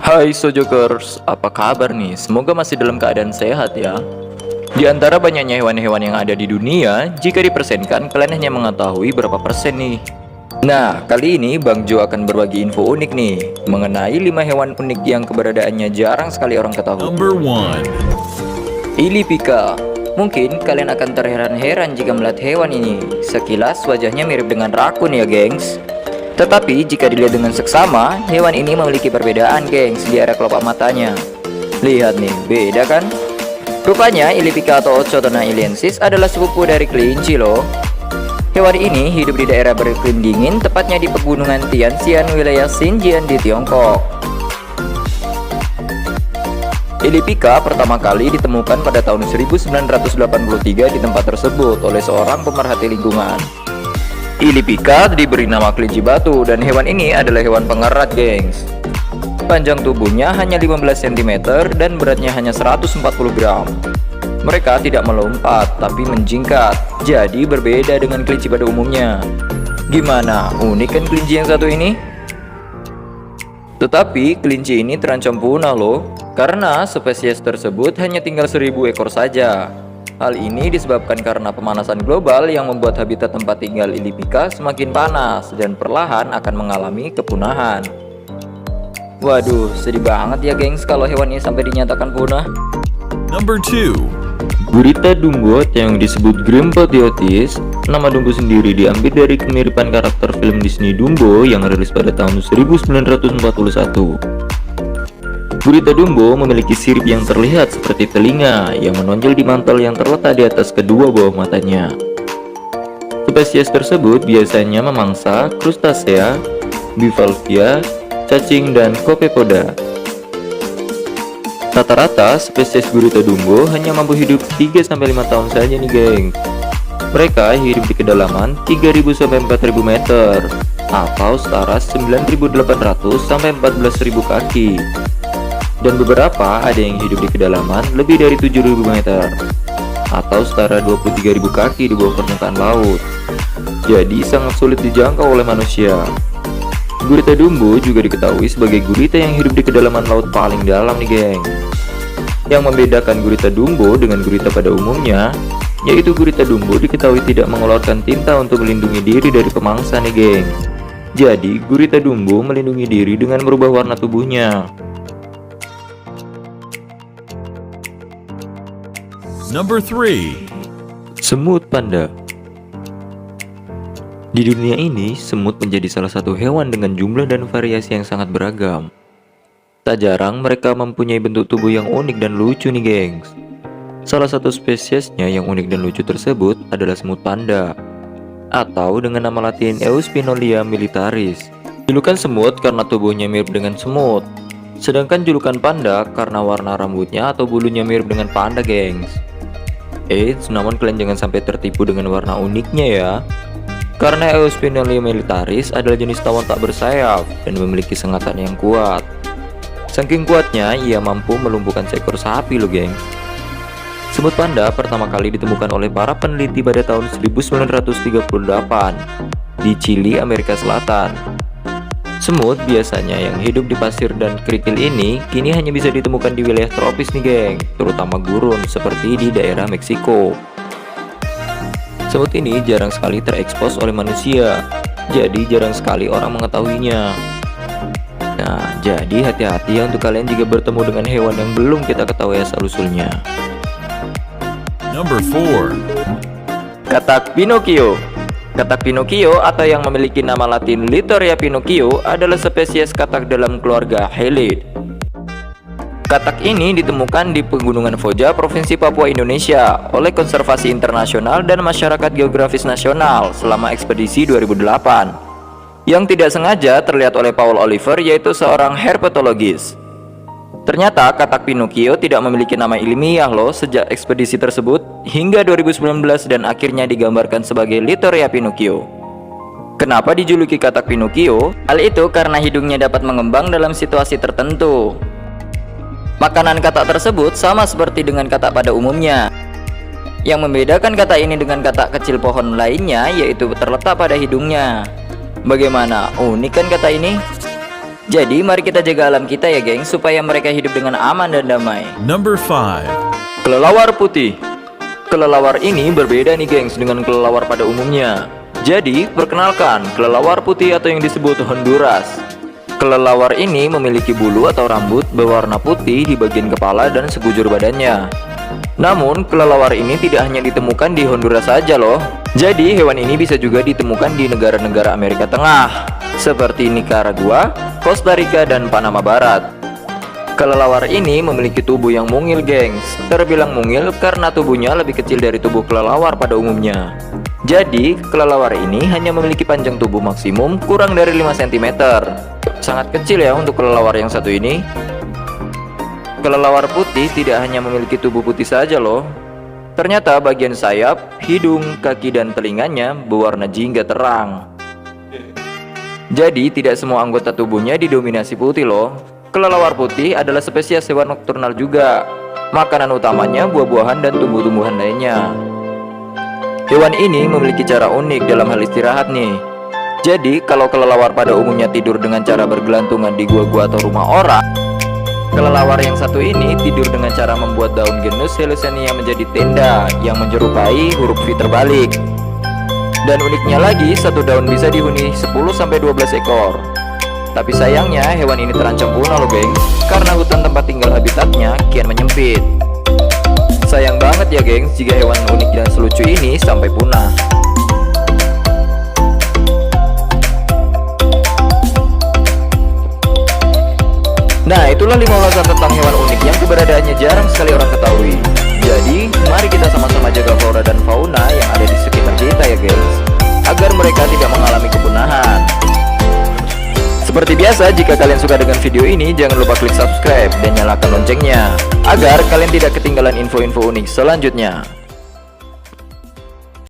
Hai Sojokers, apa kabar nih? Semoga masih dalam keadaan sehat ya. Di antara banyaknya hewan-hewan yang ada di dunia, jika dipersenkan kalian hanya mengetahui berapa persen nih. Nah, kali ini Bang Jo akan berbagi info unik nih mengenai 5 hewan unik yang keberadaannya jarang sekali orang ketahui. Number 1. Ilipika. Mungkin kalian akan terheran-heran jika melihat hewan ini. Sekilas wajahnya mirip dengan rakun ya gengs. Tetapi jika dilihat dengan seksama, hewan ini memiliki perbedaan gengs di area kelopak matanya. Lihat nih, beda kan? Rupanya Ilipika atau Ochotona iliensis adalah sepupu dari kelinci loh. Hewan ini hidup di daerah beriklim dingin, tepatnya di pegunungan Tianxian wilayah Xinjiang di Tiongkok. Ilipika pertama kali ditemukan pada tahun 1983 di tempat tersebut oleh seorang pemerhati lingkungan. Ilipika diberi nama kelinci batu dan hewan ini adalah hewan pengerat gengs. Panjang tubuhnya hanya 15 cm dan beratnya hanya 140 gram. Mereka tidak melompat tapi menjingkat, jadi berbeda dengan kelinci pada umumnya. Gimana, unik kan kelinci yang satu ini? Tetapi kelinci ini terancam punah loh, karena spesies tersebut hanya tinggal 1000 ekor saja. Hal ini disebabkan karena pemanasan global yang membuat habitat tempat tinggal Ilipika semakin panas dan perlahan akan mengalami kepunahan. Waduh, sedih banget ya gengs kalau hewan ini sampai dinyatakan punah. Number 2. Gurita Dumbo atau yang disebut Grimpotiotis, nama Dumbo sendiri diambil dari kemiripan karakter film Disney Dumbo yang rilis pada tahun 1941. Gurita Dumbo memiliki sirip yang terlihat seperti telinga yang menonjol di mantel yang terletak di atas kedua bawah matanya. Spesies tersebut biasanya memangsa krustasea, bivalvia, cacing, dan copepoda. Rata-rata spesies Gurita Dumbo hanya mampu hidup 3-5 tahun saja nih geng. Mereka hidup di kedalaman 3000-4000 meter atau setara 9800-14000 kaki. Dan beberapa ada yang hidup di kedalaman lebih dari 7000 meter atau setara 23000 kaki di bawah permukaan laut. Jadi sangat sulit dijangkau oleh manusia. Gurita Dumbo juga diketahui sebagai gurita yang hidup di kedalaman laut paling dalam nih geng. Yang membedakan Gurita Dumbo dengan gurita pada umumnya, yaitu Gurita Dumbo diketahui tidak mengeluarkan tinta untuk melindungi diri dari pemangsa nih geng. Jadi Gurita Dumbo melindungi diri dengan merubah warna tubuhnya. Number 3. Semut panda. Di dunia ini, semut menjadi salah satu hewan dengan jumlah dan variasi yang sangat beragam. Tak jarang mereka mempunyai bentuk tubuh yang unik dan lucu nih gengs. Salah satu spesiesnya yang unik dan lucu tersebut adalah semut panda, atau dengan nama latin Euspinolia militaris. Julukan semut karena tubuhnya mirip dengan semut, sedangkan julukan panda karena warna rambutnya atau bulunya mirip dengan panda gengs. Namun kalian jangan sampai tertipu dengan warna uniknya ya. Karena Euspinolia militaris adalah jenis tawon tak bersayap dan memiliki sengatan yang kuat. Saking kuatnya, ia mampu melumpuhkan seekor sapi loh geng. Semut panda pertama kali ditemukan oleh para peneliti pada tahun 1938 di Chili, Amerika Selatan. Semut biasanya yang hidup di pasir dan kerikil ini kini hanya bisa ditemukan di wilayah tropis nih geng, terutama gurun seperti di daerah Meksiko. Semut ini jarang sekali terekspos oleh manusia, jadi jarang sekali orang mengetahuinya. Nah, jadi hati-hati ya untuk kalian jika bertemu dengan hewan yang belum kita ketahui asal-usulnya. Number 4. Katak Pinocchio. Katak Pinocchio atau yang memiliki nama latin Littoria Pinocchio adalah spesies katak dalam keluarga Helid. Katak ini ditemukan di Pegunungan Foja, Provinsi Papua, Indonesia oleh Konservasi Internasional dan Masyarakat Geografis Nasional selama ekspedisi 2008. Yang tidak sengaja terlihat oleh Paul Oliver, yaitu seorang herpetologis. Ternyata katak Pinocchio tidak memiliki nama ilmiah loh sejak ekspedisi tersebut hingga 2019 dan akhirnya digambarkan sebagai Littoria Pinocchio. Kenapa dijuluki katak Pinocchio? Hal itu karena hidungnya dapat mengembang dalam situasi tertentu. Makanan katak tersebut sama seperti dengan katak pada umumnya. Yang membedakan katak ini dengan katak kecil pohon lainnya yaitu terletak pada hidungnya. Bagaimana, unik kan katak ini? Jadi mari kita jaga alam kita ya geng, supaya mereka hidup dengan aman dan damai. Number 5. Kelelawar putih. Kelelawar ini berbeda nih gengs dengan kelelawar pada umumnya. Jadi perkenalkan kelelawar putih atau yang disebut Honduras. Kelelawar ini memiliki bulu atau rambut berwarna putih di bagian kepala dan sekujur badannya. Namun kelelawar ini tidak hanya ditemukan di Honduras saja loh. Jadi hewan ini bisa juga ditemukan di negara-negara Amerika Tengah seperti Nicaragua, Costa Rica, dan Panama Barat. Kelelawar ini memiliki tubuh yang mungil gengs. Terbilang mungil karena tubuhnya lebih kecil dari tubuh kelelawar pada umumnya. Jadi kelelawar ini hanya memiliki panjang tubuh maksimum kurang dari 5 cm. Sangat kecil ya untuk kelelawar yang satu ini. Kelelawar putih tidak hanya memiliki tubuh putih saja loh. Ternyata bagian sayap, hidung, kaki, dan telinganya berwarna jingga terang. Jadi tidak semua anggota tubuhnya didominasi putih loh. Kelelawar putih adalah spesies hewan nokturnal juga. Makanan utamanya buah-buahan dan tumbuh-tumbuhan lainnya. Hewan ini memiliki cara unik dalam hal istirahat nih. Jadi kalau kelelawar pada umumnya tidur dengan cara bergelantungan di gua-gua atau rumah orang, kelelawar yang satu ini tidur dengan cara membuat daun genus Helesania menjadi tenda yang menyerupai huruf V terbalik. Dan uniknya lagi, satu daun bisa dihuni 10-12 ekor. Tapi sayangnya hewan ini terancam punah loh geng, karena hutan tempat tinggal habitatnya kian menyempit. Sayang banget ya geng jika hewan unik dan selucu ini sampai punah. Nah, itulah 5 ulasan tentang hewan unik yang keberadaannya jarang sekali orang ketahui. Jadi, mari kita sama-sama jaga flora dan fauna yang ada di sekitar kita ya guys, agar mereka tidak mengalami kepunahan. Seperti biasa, jika kalian suka dengan video ini, jangan lupa klik subscribe dan nyalakan loncengnya, agar kalian tidak ketinggalan info-info unik selanjutnya.